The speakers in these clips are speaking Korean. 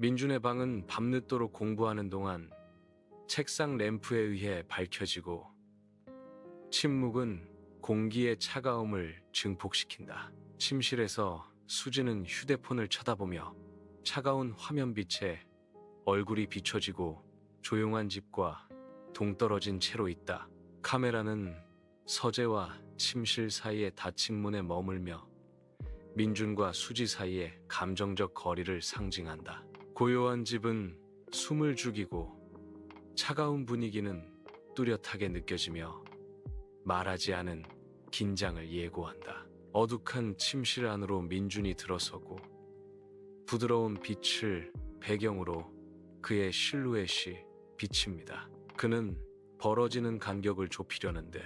민준의 방은 밤늦도록 공부하는 동안 책상 램프에 의해 밝혀지고 침묵은 공기의 차가움을 증폭시킨다. 침실에서 수지는 휴대폰을 쳐다보며 차가운 화면빛에 얼굴이 비춰지고 조용한 집과 동떨어진 채로 있다. 카메라는 서재와 침실 사이의 닫힌 문에 머물며 민준과 수지 사이의 감정적 거리를 상징한다. 고요한 집은 숨을 죽이고 차가운 분위기는 뚜렷하게 느껴지며 말하지 않은 긴장을 예고한다. 어둑한 침실 안으로 민준이 들어서고 부드러운 빛을 배경으로 그의 실루엣이 비칩니다. 그는 벌어지는 간격을 좁히려는 듯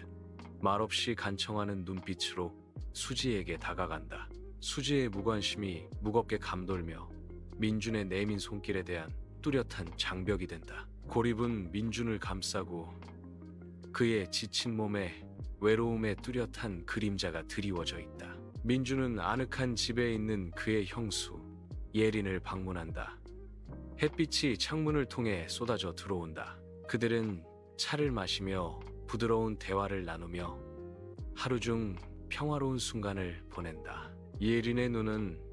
말없이 간청하는 눈빛으로 수지에게 다가간다. 수지의 무관심이 무겁게 감돌며 민준의 내민 손길에 대한 뚜렷한 장벽이 된다. 고립은 민준을 감싸고 그의 지친 몸에 외로움의 뚜렷한 그림자가 드리워져 있다. 민준은 아늑한 집에 있는 그의 형수 예린을 방문한다. 햇빛이 창문을 통해 쏟아져 들어온다. 그들은 차를 마시며 부드러운 대화를 나누며 하루 중 평화로운 순간을 보낸다. 예린의 눈은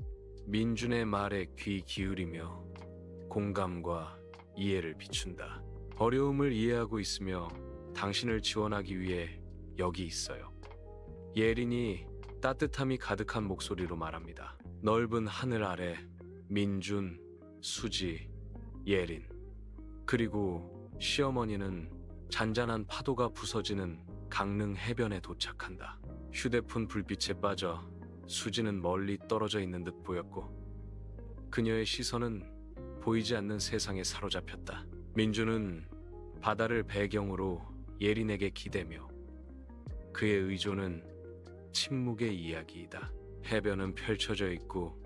민준의 말에 귀 기울이며 공감과 이해를 비춘다. 어려움을 이해하고 있으며 당신을 지원하기 위해 여기 있어요. 예린이 따뜻함이 가득한 목소리로 말합니다. 넓은 하늘 아래 민준, 수지, 예린 그리고 시어머니는 잔잔한 파도가 부서지는 강릉 해변에 도착한다. 휴대폰 불빛에 빠져 수지는 멀리 떨어져 있는 듯 보였고 그녀의 시선은 보이지 않는 세상에 사로잡혔다. 민준은 바다를 배경으로 예린에게 기대며 그의 의존은 침묵의 이야기이다. 해변은 펼쳐져 있고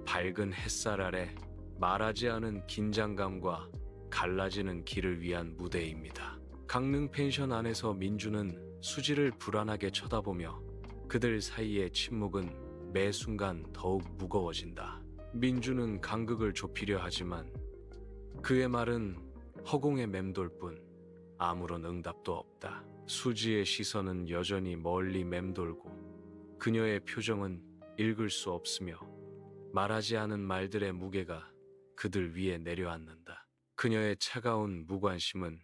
밝은 햇살 아래 말하지 않은 긴장감과 갈라지는 길을 위한 무대입니다. 강릉 펜션 안에서 민준은 수지를 불안하게 쳐다보며 그들 사이의 침묵은 매 순간 더욱 무거워진다. 민준은 간극을 좁히려 하지만 그의 말은 허공에 맴돌 뿐 아무런 응답도 없다. 수지의 시선은 여전히 멀리 맴돌고 그녀의 표정은 읽을 수 없으며 말하지 않은 말들의 무게가 그들 위에 내려앉는다. 그녀의 차가운 무관심은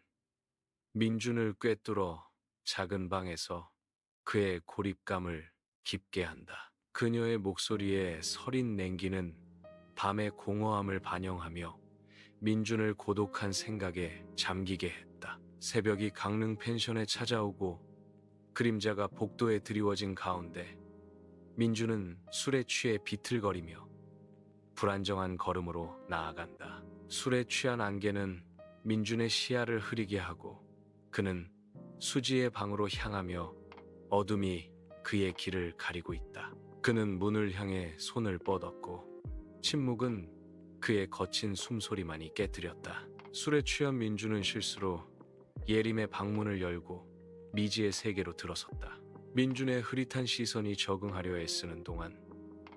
민준을 꿰뚫어 작은 방에서 그의 고립감을 깊게 한다. 그녀의 목소리에 서린 냉기는 밤의 공허함을 반영하며 민준을 고독한 생각에 잠기게 했다. 새벽이 강릉 펜션에 찾아오고 그림자가 복도에 드리워진 가운데 민준은 술에 취해 비틀거리며 불안정한 걸음으로 나아간다. 술에 취한 안개는 민준의 시야를 흐리게 하고 그는 수지의 방으로 향하며 어둠이 그의 길을 가리고 있다. 그는 문을 향해 손을 뻗었고 침묵은 그의 거친 숨소리만이 깨뜨렸다. 술에 취한 민준은 실수로 예림의 방문을 열고 미지의 세계로 들어섰다. 민준의 흐릿한 시선이 적응하려 애쓰는 동안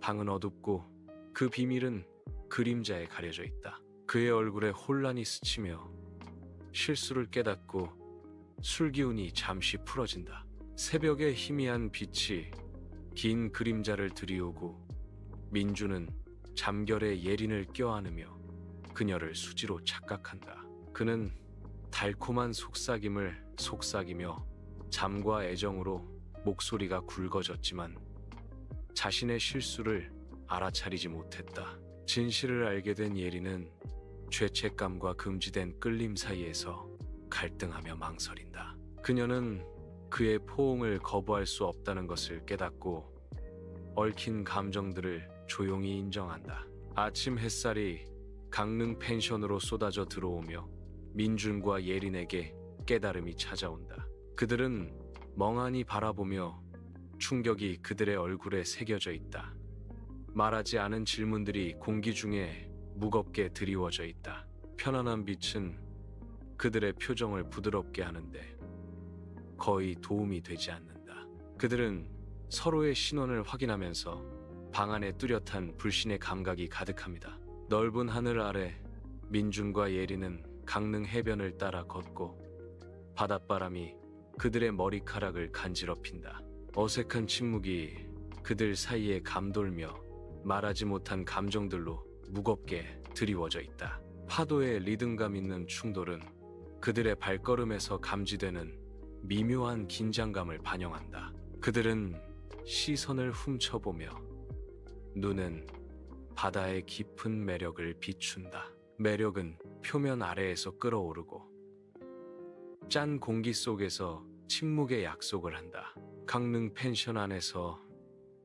방은 어둡고 그 비밀은 그림자에 가려져 있다. 그의 얼굴에 혼란이 스치며 실수를 깨닫고 술기운이 잠시 풀어진다. 새벽의 희미한 빛이 긴 그림자를 들이오고 민준은 잠결에 예린을 껴안으며 그녀를 수지로 착각한다. 그는 달콤한 속삭임을 속삭이며 잠과 애정으로 목소리가 굵어졌지만 자신의 실수를 알아차리지 못했다. 진실을 알게 된 예린은 죄책감과 금지된 끌림 사이에서 갈등하며 망설인다. 그녀는 그의 포옹을 거부할 수 없다는 것을 깨닫고 얽힌 감정들을 조용히 인정한다. 아침 햇살이 강릉 펜션으로 쏟아져 들어오며 민준과 예린에게 깨달음이 찾아온다. 그들은 멍하니 바라보며 충격이 그들의 얼굴에 새겨져 있다. 말하지 않은 질문들이 공기 중에 무겁게 드리워져 있다. 편안한 빛은 그들의 표정을 부드럽게 하는데 거의 도움이 되지 않는다. 그들은 서로의 신원을 확인하면서 방 안에 뚜렷한 불신의 감각이 가득합니다. 넓은 하늘 아래 민준과 예리는 강릉 해변을 따라 걷고 바닷바람이 그들의 머리카락을 간지럽힌다. 어색한 침묵이 그들 사이에 감돌며 말하지 못한 감정들로 무겁게 드리워져 있다. 파도의 리듬감 있는 충돌은 그들의 발걸음에서 감지되는 미묘한 긴장감을 반영한다. 그들은 시선을 훔쳐보며 눈은 바다의 깊은 매력을 비춘다. 매력은 표면 아래에서 끓어오르고 짠 공기 속에서 침묵의 약속을 한다. 강릉 펜션 안에서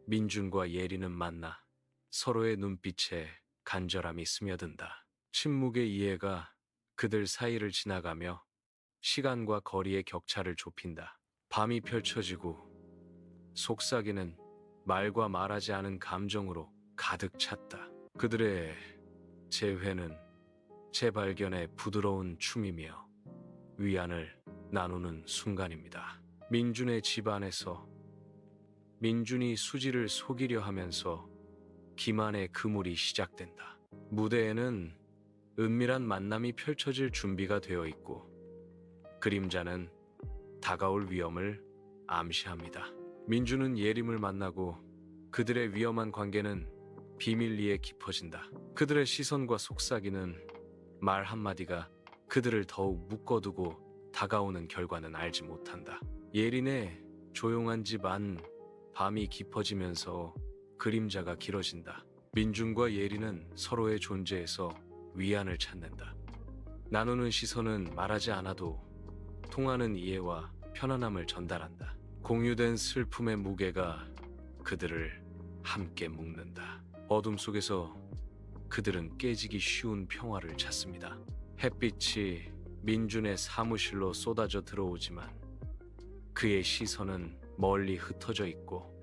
민준과 예리는 만나 서로의 눈빛에 간절함이 스며든다. 침묵의 이해가 그들 사이를 지나가며 시간과 거리의 격차를 좁힌다. 밤이 펼쳐지고 속삭이는 말과 말하지 않은 감정으로 가득 찼다. 그들의 재회는 재발견의 부드러운 춤이며 위안을 나누는 순간입니다. 민준의 집 안에서 민준이 수지를 속이려 하면서 기만의 그물이 시작된다. 무대에는 은밀한 만남이 펼쳐질 준비가 되어 있고 그림자는 다가올 위험을 암시합니다. 민준은 예림을 만나고 그들의 위험한 관계는 비밀리에 깊어진다. 그들의 시선과 속삭이는 말 한마디가 그들을 더욱 묶어두고 다가오는 결과는 알지 못한다. 예린의 조용한 집 안 밤이 깊어지면서 그림자가 길어진다. 민준과 예린은 서로의 존재에서 위안을 찾는다. 나누는 시선은 말하지 않아도 통하는 이해와 편안함을 전달한다. 공유된 슬픔의 무게가 그들을 함께 묶는다. 어둠 속에서 그들은 깨지기 쉬운 평화를 찾습니다. 햇빛이 민준의 사무실로 쏟아져 들어오지만 그의 시선은 멀리 흩어져 있고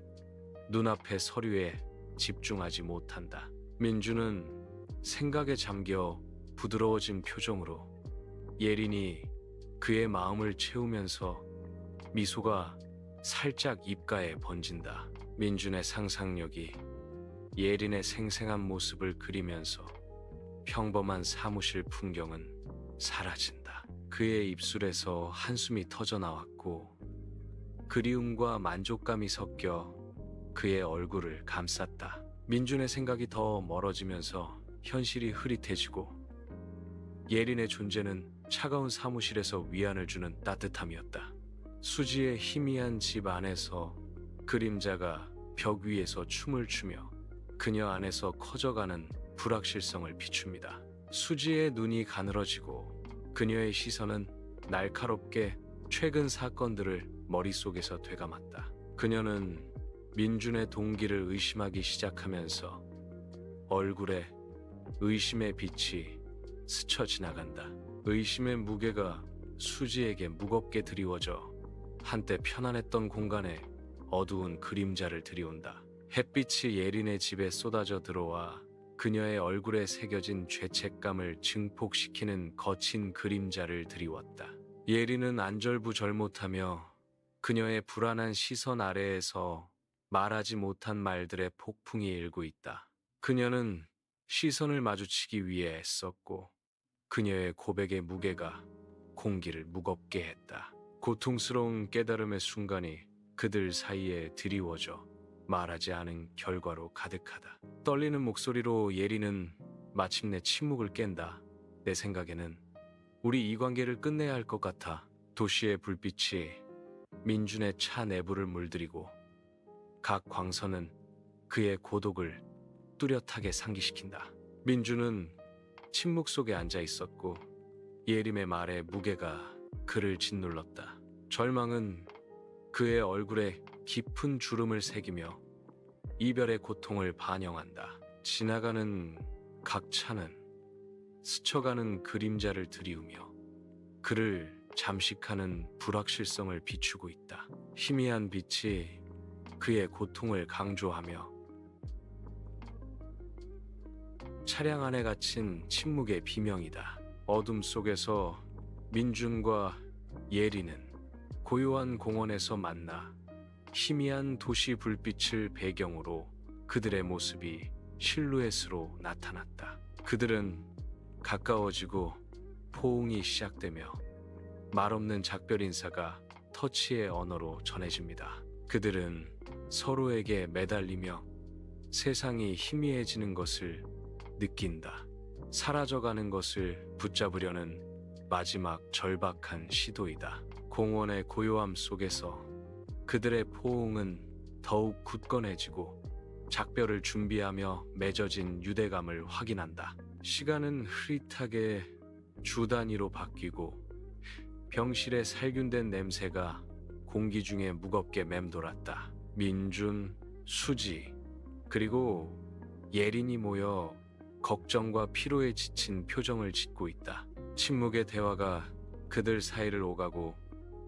눈앞의 서류에 집중하지 못한다. 민준은 생각에 잠겨 부드러워진 표정으로 예린이 그의 마음을 채우면서 미소가 살짝 입가에 번진다. 민준의 상상력이 예린의 생생한 모습을 그리면서 평범한 사무실 풍경은 사라진다. 그의 입술에서 한숨이 터져 나왔고 그리움과 만족감이 섞여 그의 얼굴을 감쌌다. 민준의 생각이 더 멀어지면서 현실이 흐릿해지고 예린의 존재는 차가운 사무실에서 위안을 주는 따뜻함이었다. 수지의 희미한 집 안에서 그림자가 벽 위에서 춤을 추며 그녀 안에서 커져가는 불확실성을 비춥니다. 수지의 눈이 가늘어지고 그녀의 시선은 날카롭게 최근 사건들을 머릿속에서 되감았다. 그녀는 민준의 동기를 의심하기 시작하면서 얼굴에 의심의 빛이 스쳐 지나간다. 의심의 무게가 수지에게 무겁게 드리워져 한때 편안했던 공간에 어두운 그림자를 들이온다. 햇빛이 예린의 집에 쏟아져 들어와 그녀의 얼굴에 새겨진 죄책감을 증폭시키는 거친 그림자를 드리웠다. 예린은 안절부절못하며 그녀의 불안한 시선 아래에서 말하지 못한 말들의 폭풍이 일고 있다. 그녀는 시선을 마주치기 위해 애썼고 그녀의 고백의 무게가 공기를 무겁게 했다. 고통스러운 깨달음의 순간이 그들 사이에 드리워져 말하지 않은 결과로 가득하다. 떨리는 목소리로 예린은 마침내 침묵을 깬다. 내 생각에는 우리 이 관계를 끝내야 할 것 같아. 도시의 불빛이 민준의 차 내부를 물들이고 각 광선은 그의 고독을 뚜렷하게 상기시킨다. 민준은 침묵 속에 앉아 있었고 예림의 말에 무게가 그를 짓눌렀다. 절망은 그의 얼굴에 깊은 주름을 새기며 이별의 고통을 반영한다. 지나가는 각 차는 스쳐가는 그림자를 드리우며 그를 잠식하는 불확실성을 비추고 있다. 희미한 빛이 그의 고통을 강조하며 차량 안에 갇힌 침묵의 비명이다. 어둠 속에서 민준과 예리는 고요한 공원에서 만나 희미한 도시 불빛을 배경으로 그들의 모습이 실루엣으로 나타났다. 그들은 가까워지고 포옹이 시작되며 말없는 작별 인사가 터치의 언어로 전해집니다. 그들은 서로에게 매달리며 세상이 희미해지는 것을 느낀다. 사라져가는 것을 붙잡으려는 마지막 절박한 시도이다. 공원의 고요함 속에서 그들의 포옹은 더욱 굳건해지고 작별을 준비하며 맺어진 유대감을 확인한다. 시간은 흐릿하게 주 단위로 바뀌고 병실의 살균된 냄새가 공기 중에 무겁게 맴돌았다. 민준, 수지, 그리고 예린이 모여 걱정과 피로에 지친 표정을 짓고 있다. 침묵의 대화가 그들 사이를 오가고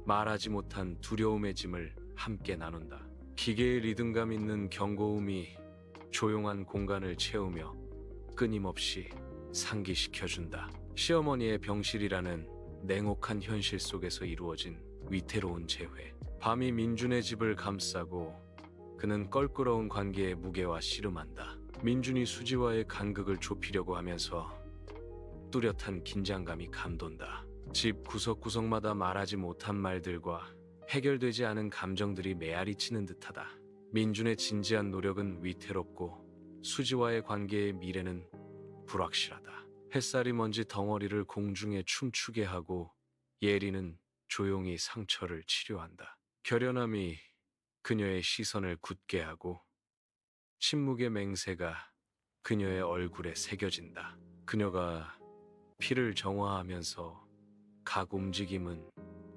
말하지 못한 두려움의 짐을 함께 나눈다. 기계의 리듬감 있는 경고음이 조용한 공간을 채우며 끊임없이 상기시켜준다. 시어머니의 병실이라는 냉혹한 현실 속에서 이루어진 위태로운 재회. 밤이 민준의 집을 감싸고 그는 껄끄러운 관계의 무게와 씨름한다. 민준이 수지와의 간극을 좁히려고 하면서 뚜렷한 긴장감이 감돈다. 집 구석구석마다 말하지 못한 말들과 해결되지 않은 감정들이 메아리 치는 듯하다. 민준의 진지한 노력은 위태롭고 수지와의 관계의 미래는 불확실하다. 햇살이 먼지 덩어리를 공중에 춤추게 하고 예리는 조용히 상처를 치료한다. 결연함이 그녀의 시선을 굳게 하고 침묵의 맹세가 그녀의 얼굴에 새겨진다. 그녀가 피를 정화하면서 각 움직임은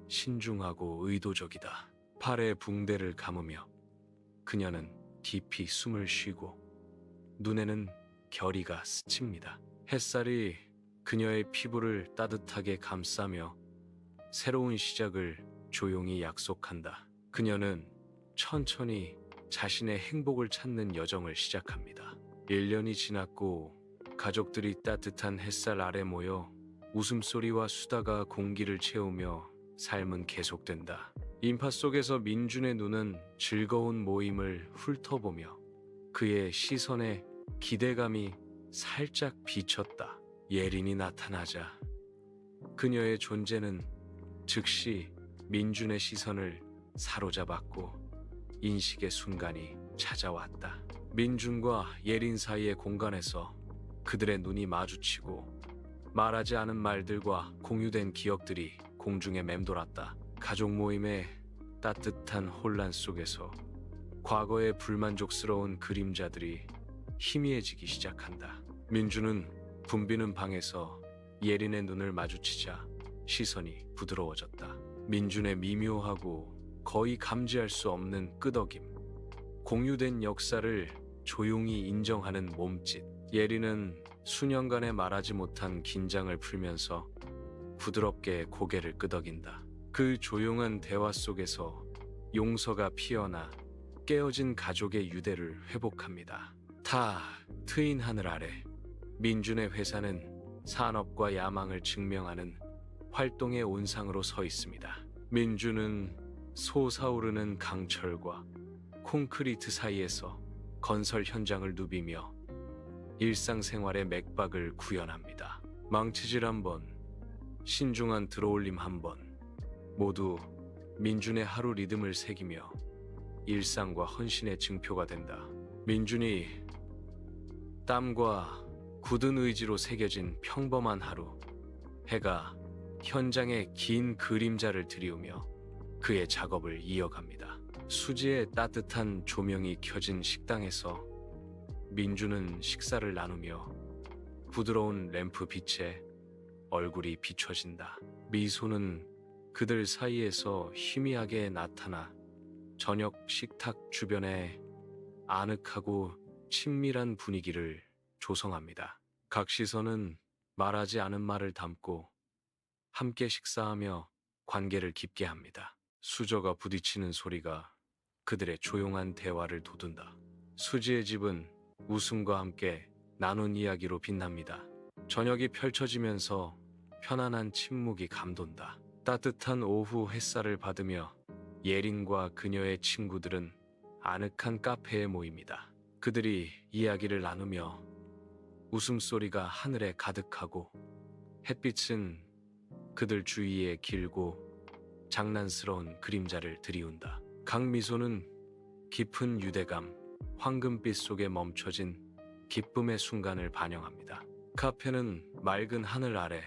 신중하고 의도적이다. 팔에 붕대를 감으며 그녀는 깊이 숨을 쉬고 눈에는 결의가 스칩니다. 햇살이 그녀의 피부를 따뜻하게 감싸며 새로운 시작을 조용히 약속한다. 그녀는 천천히 자신의 행복을 찾는 여정을 시작합니다. 1년이 지났고 가족들이 따뜻한 햇살 아래 모여 웃음소리와 수다가 공기를 채우며 삶은 계속된다. 인파 속에서 민준의 눈은 즐거운 모임을 훑어보며 그의 시선에 기대감이 살짝 비쳤다. 예린이 나타나자 그녀의 존재는 즉시 민준의 시선을 사로잡았고 인식의 순간이 찾아왔다. 민준과 예린 사이의 공간에서 그들의 눈이 마주치고 말하지 않은 말들과 공유된 기억들이 공중에 맴돌았다. 가족 모임의 따뜻한 혼란 속에서 과거의 불만족스러운 그림자들이 희미해지기 시작한다. 민준은 붐비는 방에서 예린의 눈을 마주치자 시선이 부드러워졌다. 민준의 미묘하고 거의 감지할 수 없는 끄덕임, 공유된 역사를 조용히 인정하는 몸짓. 예린은 수년간의 말하지 못한 긴장을 풀면서 부드럽게 고개를 끄덕인다. 그 조용한 대화 속에서 용서가 피어나 깨어진 가족의 유대를 회복합니다. 다 트인 하늘 아래 민준의 회사는 산업과 야망을 증명하는 활동의 온상으로 서 있습니다. 민준은 솟아오르는 강철과 콘크리트 사이에서 건설 현장을 누비며 일상생활의 맥박을 구현합니다. 망치질 한 번, 신중한 들어올림 한 번, 모두 민준의 하루 리듬을 새기며 일상과 헌신의 증표가 된다. 민준이 땀과 굳은 의지로 새겨진 평범한 하루. 해가 현장에 긴 그림자를 드리우며 그의 작업을 이어갑니다. 수지의 따뜻한 조명이 켜진 식당에서 민준은 식사를 나누며 부드러운 램프 빛에 얼굴이 비춰진다. 미소는 그들 사이에서 희미하게 나타나 저녁 식탁 주변에 아늑하고 친밀한 분위기를 조성합니다. 각 시선은 말하지 않은 말을 담고 함께 식사하며 관계를 깊게 합니다. 수저가 부딪히는 소리가 그들의 조용한 대화를 돋운다. 수지의 집은 웃음과 함께 나눈 이야기로 빛납니다. 저녁이 펼쳐지면서 편안한 침묵이 감돈다. 따뜻한 오후 햇살을 받으며 예린과 그녀의 친구들은 아늑한 카페에 모입니다. 그들이 이야기를 나누며 웃음소리가 하늘에 가득하고 햇빛은 그들 주위에 길고 장난스러운 그림자를 들이운다. 강미소는 깊은 유대감, 황금빛 속에 멈춰진 기쁨의 순간을 반영합니다. 카페는 맑은 하늘 아래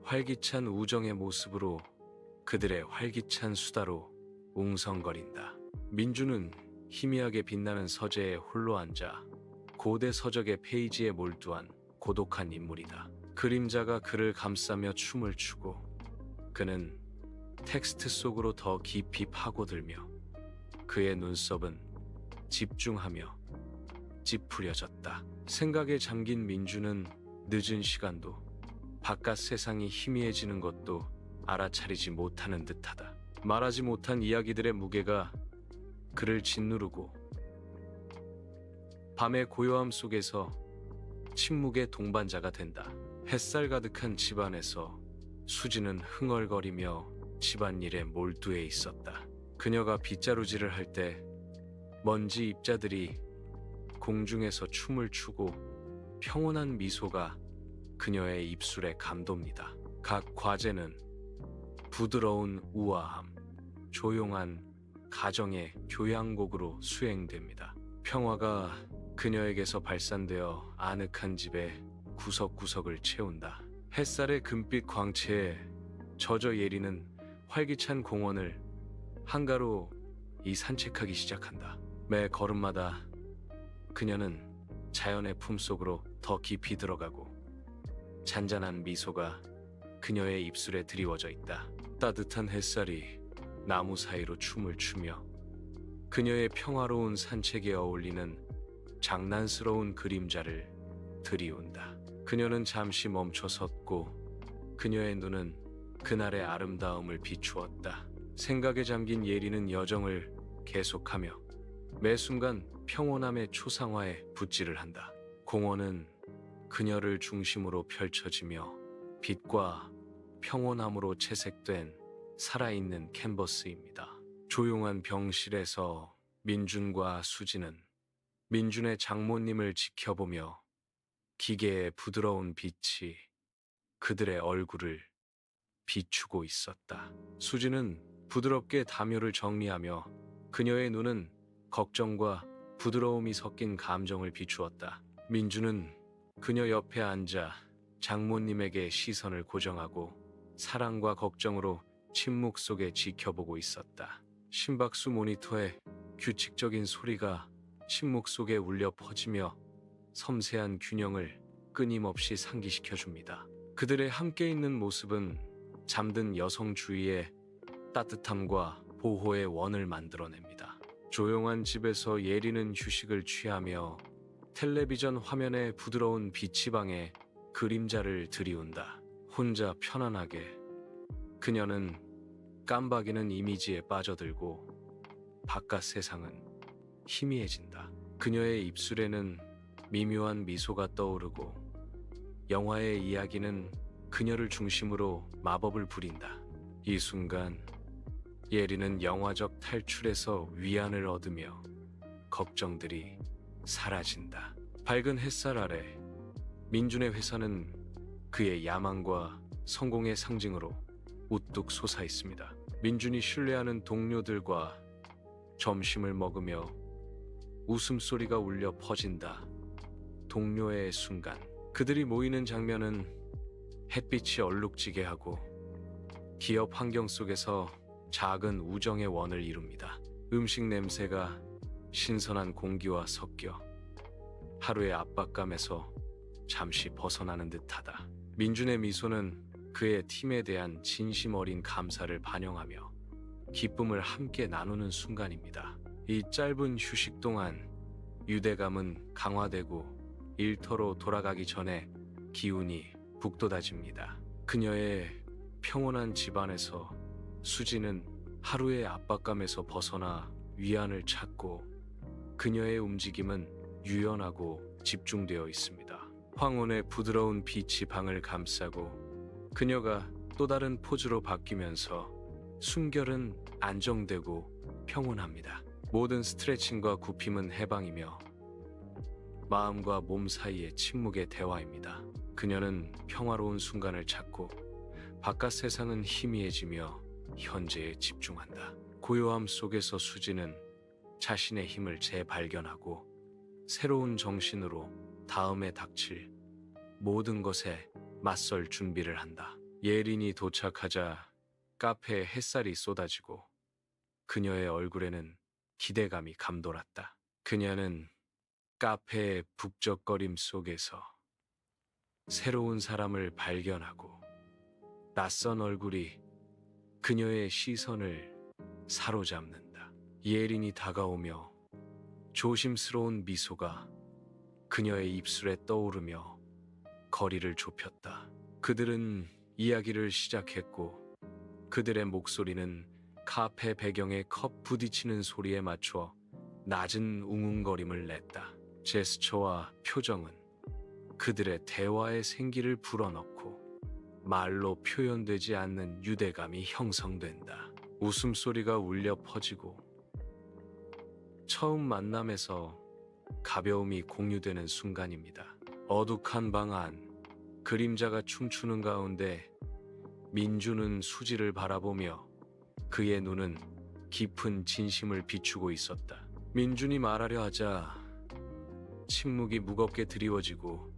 활기찬 우정의 모습으로 그들의 활기찬 수다로 웅성거린다. 민주는 희미하게 빛나는 서재에 홀로 앉아 고대 서적의 페이지에 몰두한 고독한 인물이다. 그림자가 그를 감싸며 춤을 추고 그는 텍스트 속으로 더 깊이 파고들며 그의 눈썹은 집중하며 찌푸려졌다. 생각에 잠긴 민주는 늦은 시간도 바깥 세상이 희미해지는 것도 알아차리지 못하는 듯하다. 말하지 못한 이야기들의 무게가 그를 짓누르고 밤의 고요함 속에서 침묵의 동반자가 된다. 햇살 가득한 집안에서 수지는 흥얼거리며 집안일에 몰두해 있었다. 그녀가 빗자루질을 할 때 먼지 입자들이 공중에서 춤을 추고 평온한 미소가 그녀의 입술에 감돕니다. 각 과제는 부드러운 우아함, 조용한 가정의 교향곡으로 수행됩니다. 평화가 그녀에게서 발산되어 아늑한 집의 구석구석을 채운다. 햇살의 금빛 광채에 젖어 예리는 활기찬 공원을 한가로 산책하기 시작한다. 매 걸음마다 그녀는 자연의 품속으로 더 깊이 들어가고 잔잔한 미소가 그녀의 입술에 드리워져 있다. 따뜻한 햇살이 나무 사이로 춤을 추며 그녀의 평화로운 산책에 어울리는 장난스러운 그림자를 들이운다. 그녀는 잠시 멈춰 섰고 그녀의 눈은 그날의 아름다움을 비추었다. 생각에 잠긴 예리는 여정을 계속하며 매 순간 평온함의 초상화에 붓질을 한다. 공원은 그녀를 중심으로 펼쳐지며 빛과 평온함으로 채색된 살아있는 캔버스입니다. 조용한 병실에서 민준과 수지는 민준의 장모님을 지켜보며 기계의 부드러운 빛이 그들의 얼굴을 비추고 있었다. 수지는 부드럽게 담요를 정리하며 그녀의 눈은 걱정과 부드러움이 섞인 감정을 비추었다. 민주는 그녀 옆에 앉아 장모님에게 시선을 고정하고 사랑과 걱정으로 침묵 속에 지켜보고 있었다. 심박수 모니터의 규칙적인 소리가 침묵 속에 울려 퍼지며 섬세한 균형을 끊임없이 상기시켜줍니다. 그들의 함께 있는 모습은 잠든 여성 주위에 따뜻함과 보호의 원을 만들어냅니다. 조용한 집에서 예리는 휴식을 취하며 텔레비전 화면에 부드러운 빛이 방에 그림자를 들이운다. 혼자 편안하게 그녀는 깜박이는 이미지에 빠져들고 바깥 세상은 희미해진다. 그녀의 입술에는 미묘한 미소가 떠오르고 영화의 이야기는 그녀를 중심으로 마법을 부린다. 이 순간 예리는 영화적 탈출에서 위안을 얻으며 걱정들이 사라진다. 밝은 햇살 아래 민준의 회사는 그의 야망과 성공의 상징으로 우뚝 솟아 있습니다. 민준이 신뢰하는 동료들과 점심을 먹으며 웃음소리가 울려 퍼진다. 동료의 순간 그들이 모이는 장면은 햇빛이 얼룩지게 하고 기업 환경 속에서 작은 우정의 원을 이룹니다. 음식 냄새가 신선한 공기와 섞여 하루의 압박감에서 잠시 벗어나는 듯하다. 민준의 미소는 그의 팀에 대한 진심 어린 감사를 반영하며 기쁨을 함께 나누는 순간입니다. 이 짧은 휴식 동안 유대감은 강화되고 일터로 돌아가기 전에 기운이 북돋아집니다. 그녀의 평온한 집안에서 수지는 하루의 압박감에서 벗어나 위안을 찾고 그녀의 움직임은 유연하고 집중되어 있습니다. 황혼의 부드러운 빛이 방을 감싸고 그녀가 또 다른 포즈로 바뀌면서 숨결은 안정되고 평온합니다. 모든 스트레칭과 굽힘은 해방이며 마음과 몸 사이의 침묵의 대화입니다. 그녀는 평화로운 순간을 찾고 바깥 세상은 희미해지며 현재에 집중한다. 고요함 속에서 수지는 자신의 힘을 재발견하고 새로운 정신으로 다음에 닥칠 모든 것에 맞설 준비를 한다. 예린이 도착하자 카페에 햇살이 쏟아지고 그녀의 얼굴에는 기대감이 감돌았다. 그녀는 카페의 북적거림 속에서 새로운 사람을 발견하고 낯선 얼굴이 그녀의 시선을 사로잡는다. 예린이 다가오며 조심스러운 미소가 그녀의 입술에 떠오르며 거리를 좁혔다. 그들은 이야기를 시작했고 그들의 목소리는 카페 배경의 컵 부딪히는 소리에 맞춰 낮은 웅웅거림을 냈다. 제스처와 표정은 그들의 대화의 생기를 불어넣고 말로 표현되지 않는 유대감이 형성된다. 웃음소리가 울려 퍼지고 처음 만남에서 가벼움이 공유되는 순간입니다. 어둑한 방 안, 그림자가 춤추는 가운데 민주는 수지를 바라보며 그의 눈은 깊은 진심을 비추고 있었다. 민준이 말하려 하자 침묵이 무겁게 드리워지고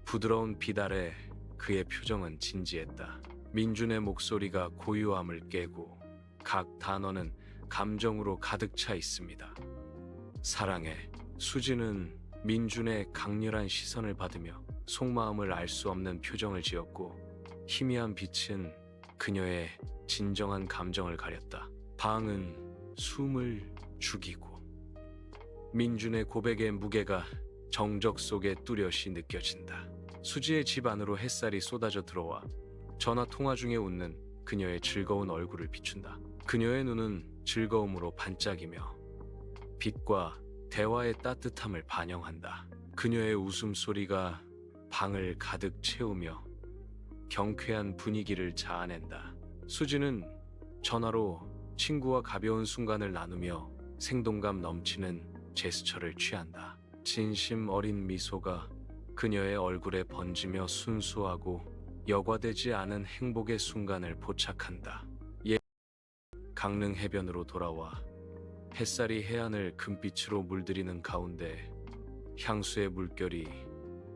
부드러운 빛 아래 그의 표정은 진지했다. 민준의 목소리가 고요함을 깨고 각 단어는 감정으로 가득 차 있습니다. 사랑해. 수지는 민준의 강렬한 시선을 받으며 속마음을 알 수 없는 표정을 지었고 희미한 빛은 그녀의 진정한 감정을 가렸다. 방은 숨을 죽이고 민준의 고백의 무게가 정적 속에 뚜렷이 느껴진다. 수지의 집 안으로 햇살이 쏟아져 들어와 전화 통화 중에 웃는 그녀의 즐거운 얼굴을 비춘다. 그녀의 눈은 즐거움으로 반짝이며 빛과 대화의 따뜻함을 반영한다. 그녀의 웃음소리가 방을 가득 채우며 경쾌한 분위기를 자아낸다. 수지는 전화로 친구와 가벼운 순간을 나누며 생동감 넘치는 제스처를 취한다. 진심 어린 미소가 그녀의 얼굴에 번지며 순수하고 여과되지 않은 행복의 순간을 포착한다. 강릉 해변으로 돌아와 햇살이 해안을 금빛으로 물들이는 가운데 향수의 물결이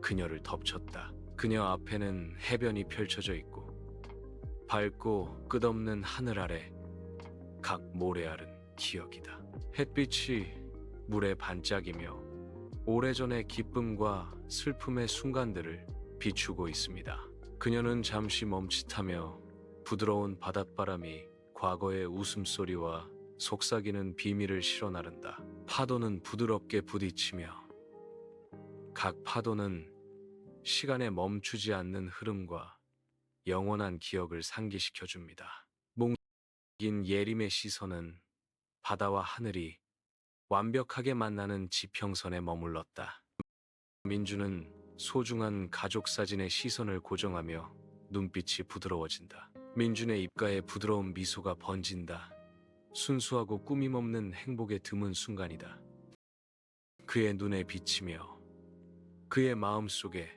그녀를 덮쳤다. 그녀 앞에는 해변이 펼쳐져 있고 밝고 끝없는 하늘 아래 각 모래알은 기억이다. 햇빛이 물에 반짝이며 오래전의 기쁨과 슬픔의 순간들을 비추고 있습니다. 그녀는 잠시 멈칫하며 부드러운 바닷바람이 과거의 웃음소리와 속삭이는 비밀을 실어 나른다. 파도는 부드럽게 부딪히며 각 파도는 시간에 멈추지 않는 흐름과 영원한 기억을 상기시켜 줍니다. 몽긴 예림의 시선은 바다와 하늘이 완벽하게 만나는 지평선에 머물렀다. 민주는 소중한 가족 사진에 시선을 고정하며 눈빛이 부드러워진다. 민준의 입가에 부드러운 미소가 번진다. 순수하고 꾸밈없는 행복에 드문 순간이다. 그의 눈에 비치며 그의 마음속에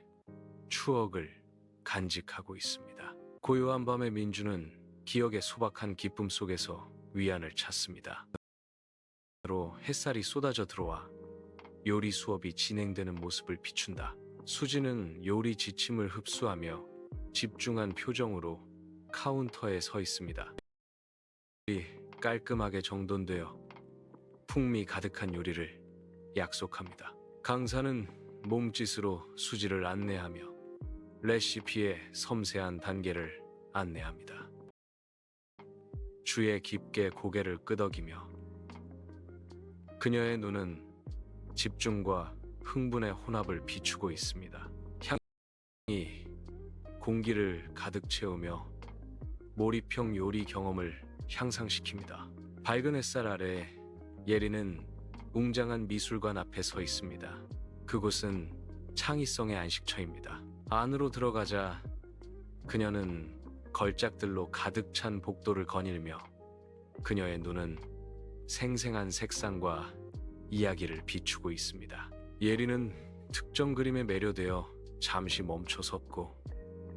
추억을 간직하고 있습니다. 고요한 밤의 민주는 기억의 소박한 기쁨 속에서 위안을 찾습니다. 로 햇살이 쏟아져 들어와 요리 수업이 진행되는 모습을 비춘다. 수지는 요리 지침을 흡수하며 집중한 표정으로 카운터에 서 있습니다. 깔끔하게 정돈되어 풍미 가득한 요리를 약속합니다. 강사는 몸짓으로 수지를 안내하며 레시피의 섬세한 단계를 안내합니다. 주에 깊게 고개를 끄덕이며 그녀의 눈은 집중과 흥분의 혼합을 비추고 있습니다. 향이 공기를 가득 채우며 몰입형 요리 경험을 향상시킵니다. 밝은 햇살 아래 예리는 웅장한 미술관 앞에 서 있습니다. 그곳은 창의성의 안식처입니다. 안으로 들어가자 그녀는 걸작들로 가득 찬 복도를 거닐며 그녀의 눈은 생생한 색상과 이야기를 비추고 있습니다. 예리는 특정 그림에 매료되어 잠시 멈춰 섰고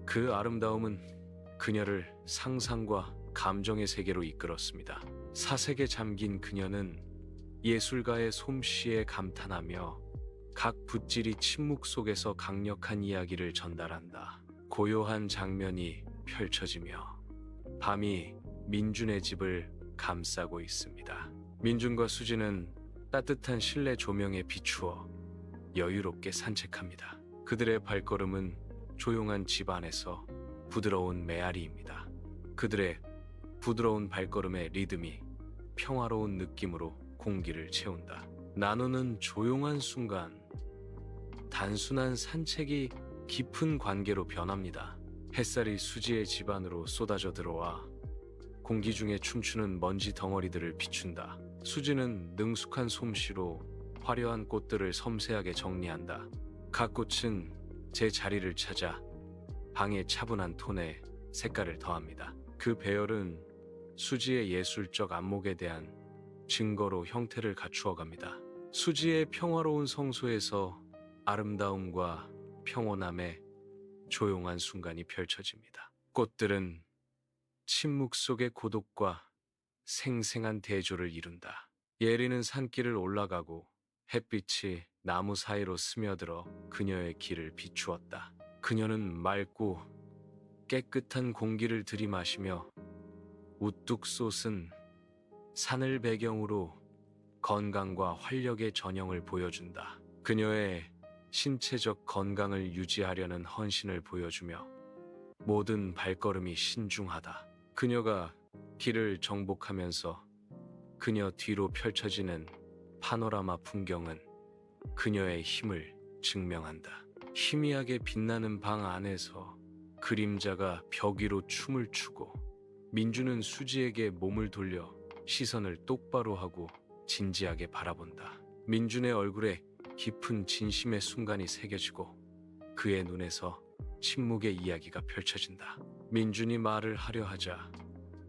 그 아름다움은 그녀를 상상과 감정의 세계로 이끌었습니다. 사색에 잠긴 그녀는 예술가의 솜씨에 감탄하며 각 붓질이 침묵 속에서 강력한 이야기를 전달한다. 고요한 장면이 펼쳐지며 밤이 민준의 집을 감싸고 있습니다. 민준과 수지는 따뜻한 실내 조명에 비추어 여유롭게 산책합니다. 그들의 발걸음은 조용한 집 안에서 부드러운 메아리입니다. 그들의 부드러운 발걸음의 리듬이 평화로운 느낌으로 공기를 채운다. 나누는 조용한 순간, 단순한 산책이 깊은 관계로 변합니다. 햇살이 수지의 집 안으로 쏟아져 들어와 공기 중에 춤추는 먼지 덩어리들을 비춘다. 수지는 능숙한 솜씨로 화려한 꽃들을 섬세하게 정리한다. 각 꽃은 제 자리를 찾아 방의 차분한 톤에 색깔을 더합니다. 그 배열은 수지의 예술적 안목에 대한 증거로 형태를 갖추어 갑니다. 수지의 평화로운 성소에서 아름다움과 평온함의 조용한 순간이 펼쳐집니다. 꽃들은 침묵 속의 고독과 생생한 대조를 이룬다. 예리는 산길을 올라가고 햇빛이 나무 사이로 스며들어 그녀의 길을 비추었다. 그녀는 맑고 깨끗한 공기를 들이마시며 우뚝 솟은 산을 배경으로 건강과 활력의 전형을 보여준다. 그녀의 신체적 건강을 유지하려는 헌신을 보여주며 모든 발걸음이 신중하다. 그녀가 길을 정복하면서 그녀 뒤로 펼쳐지는 파노라마 풍경은 그녀의 힘을 증명한다. 희미하게 빛나는 방 안에서 그림자가 벽 위로 춤을 추고 민주는 수지에게 몸을 돌려 시선을 똑바로 하고 진지하게 바라본다. 민준의 얼굴에 깊은 진심의 순간이 새겨지고 그의 눈에서 침묵의 이야기가 펼쳐진다. 민준이 말을 하려 하자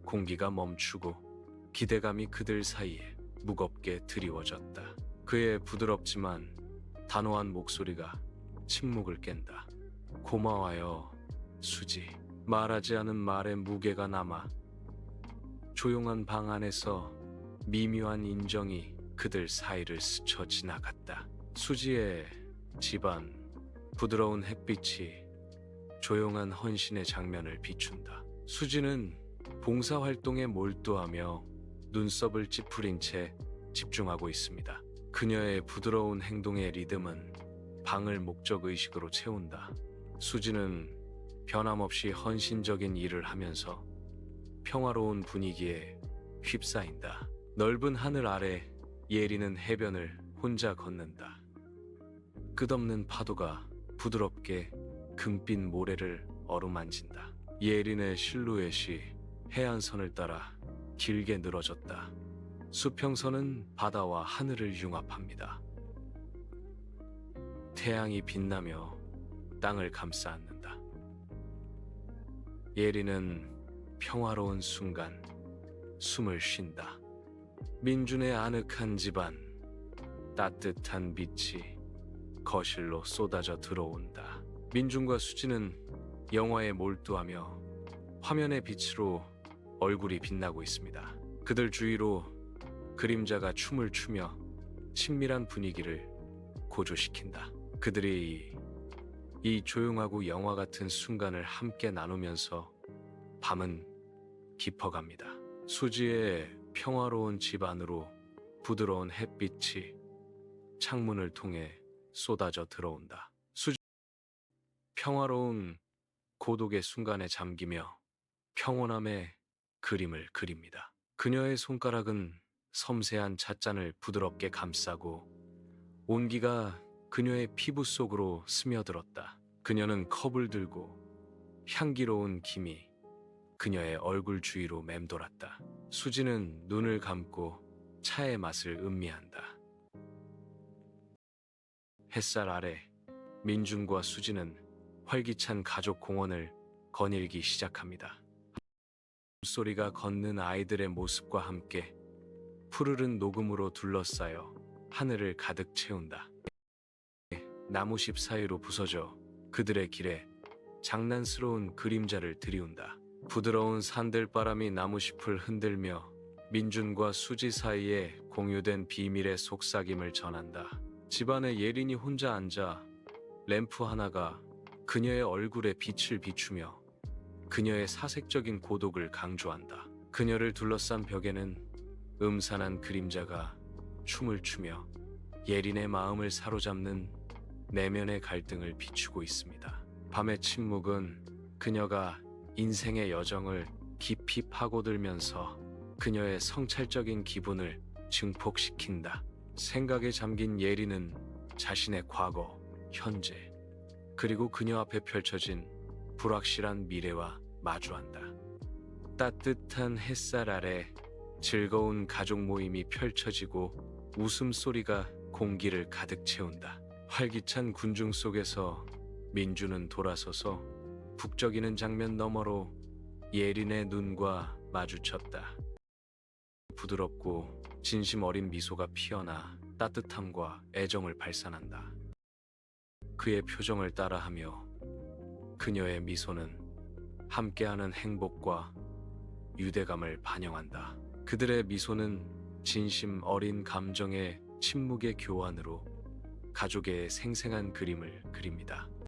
공기가 멈추고 기대감이 그들 사이에 무겁게 드리워졌다. 그의 부드럽지만 단호한 목소리가 침묵을 깬다. 고마워요, 수지. 말하지 않은 말에 무게가 남아 조용한 방 안에서 미묘한 인정이 그들 사이를 스쳐 지나갔다. 수지의 집안, 부드러운 햇빛이 조용한 헌신의 장면을 비춘다. 수지는 봉사활동에 몰두하며 눈썹을 찌푸린 채 집중하고 있습니다. 그녀의 부드러운 행동의 리듬은 방을 목적의식으로 채운다. 수지는 변함없이 헌신적인 일을 하면서 평화로운 분위기에 휩싸인다. 넓은 하늘 아래 예리는 해변을 혼자 걷는다. 끝없는 파도가 부드럽게 금빛 모래를 어루만진다. 예린의 실루엣이 해안선을 따라 길게 늘어졌다. 수평선은 바다와 하늘을 융합합니다. 태양이 빛나며 땅을 감싸 안는다. 예린은 평화로운 순간 숨을 쉰다. 민준의 아늑한 집안, 따뜻한 빛이 거실로 쏟아져 들어온다. 민준과 수지는 영화에 몰두하며 화면의 빛으로 얼굴이 빛나고 있습니다. 그들 주위로 그림자가 춤을 추며 친밀한 분위기를 고조시킨다. 그들이 이 조용하고 영화 같은 순간을 함께 나누면서 밤은 깊어갑니다. 수지의 평화로운 집 안으로 부드러운 햇빛이 창문을 통해 쏟아져 들어온다. 수지 평화로운 고독의 순간에 잠기며 평온함의 그림을 그립니다. 그녀의 손가락은 섬세한 찻잔을 부드럽게 감싸고 온기가 그녀의 피부 속으로 스며들었다. 그녀는 컵을 들고 향기로운 김이 그녀의 얼굴 주위로 맴돌았다. 수지는 눈을 감고 차의 맛을 음미한다. 햇살 아래 민준과 수지는 활기찬 가족 공원을 거닐기 시작합니다. 소리가 걷는 아이들의 모습과 함께 푸르른 녹음으로 둘러싸여 하늘을 가득 채운다. 나무십 사이로 부서져 그들의 길에 장난스러운 그림자를 들이운다. 부드러운 산들바람이 나무숲을 흔들며 민준과 수지 사이에 공유된 비밀의 속삭임을 전한다. 집안에 예린이 혼자 앉아 램프 하나가 그녀의 얼굴에 빛을 비추며 그녀의 사색적인 고독을 강조한다. 그녀를 둘러싼 벽에는 음산한 그림자가 춤을 추며 예린의 마음을 사로잡는 내면의 갈등을 비추고 있습니다. 밤의 침묵은 그녀가 인생의 여정을 깊이 파고들면서 그녀의 성찰적인 기분을 증폭시킨다. 생각에 잠긴 예린은 자신의 과거, 현재, 그리고 그녀 앞에 펼쳐진 불확실한 미래와 마주한다. 따뜻한 햇살 아래 즐거운 가족 모임이 펼쳐지고 웃음소리가 공기를 가득 채운다. 활기찬 군중 속에서 민주는 돌아서서 북적이는 장면 너머로 예린의 눈과 마주쳤다. 부드럽고 진심 어린 미소가 피어나 따뜻함과 애정을 발산한다. 그의 표정을 따라하며 그녀의 미소는 함께하는 행복과 유대감을 반영한다. 그들의 미소는 진심 어린 감정의 침묵의 교환으로 가족의 생생한 그림을 그립니다.